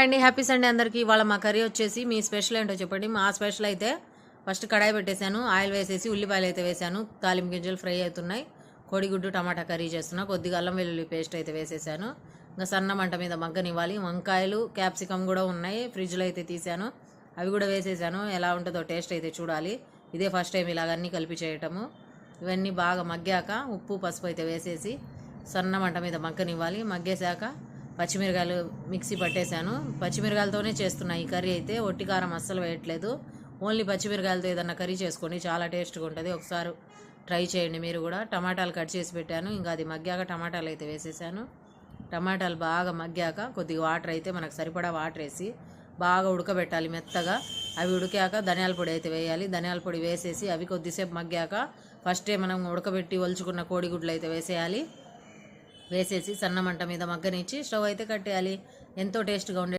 Hi అండి, happy Sunday అందరికీ. ఇవాళ మా కర్రీ వచ్చేసి మీ స్పెషల్ ఏంటో చెప్పండి. మా స్పెషల్ అయితే ఫస్ట్ కడాయి పెట్టేశాను, ఆయిల్ వేసేసి ఉల్లిపాయలు అయితే వేసాను, తాలింపు గింజలు ఫ్రై అవుతున్నాయి. కోడిగుడ్డు టమాటా కర్రీ చేస్తున్నా. కొద్దిగా అల్లం వెల్లుల్లి పేస్ట్ అయితే వేసేసాను. ఇంకా సన్న మంట మీద మగ్గనివ్వాలి. వంకాయలు క్యాప్సికమ్ కూడా ఉన్నాయి, ఫ్రిడ్జ్లో అయితే తీసాను, అవి కూడా వేసేసాను. ఎలా ఉంటుందో టేస్ట్ అయితే చూడాలి. ఇదే ఫస్ట్ టైం ఇలాగన్నీ కలిపి చేయటము. ఇవన్నీ బాగా మగ్గాక ఉప్పు పసుపు అయితే వేసేసి సన్న మంట మీద మగ్గనివ్వాలి. మగ్గేశాక పచ్చిమిరకాయలు మిక్సీ పట్టేశాను. పచ్చిమిరకాయలతోనే చేస్తున్నా ఈ కర్రీ అయితే, ఒట్టి కారం అస్సలు వేయట్లేదు. ఓన్లీ పచ్చిమిరకాయలతో ఏదన్నా కర్రీ చేసుకోండి, చాలా టేస్ట్గా ఉంటుంది. ఒకసారి ట్రై చేయండి మీరు కూడా. టమాటాలు కట్ చేసి పెట్టాను, ఇంకా అది మగ్గాక టమాటాలు అయితే వేసేసాను. టమాటాలు బాగా మగ్గాక కొద్దిగా వాటర్ అయితే మనకు సరిపడా వాటర్ వేసి బాగా ఉడకబెట్టాలి మెత్తగా. అవి ఉడికాక ధనియాల పొడి అయితే వేయాలి. ధనియాల పొడి వేసేసి అవి కొద్దిసేపు మగ్గాక ఫస్టే మనం ఉడకబెట్టి ఒలుచుకున్న కోడిగుడ్లు అయితే వేసేయాలి. వేసేసి సన్న మంట మీద మగ్గనిచ్చి స్టవ్ అయితే కట్టేయాలి. ఎంతో టేస్ట్గా ఉండే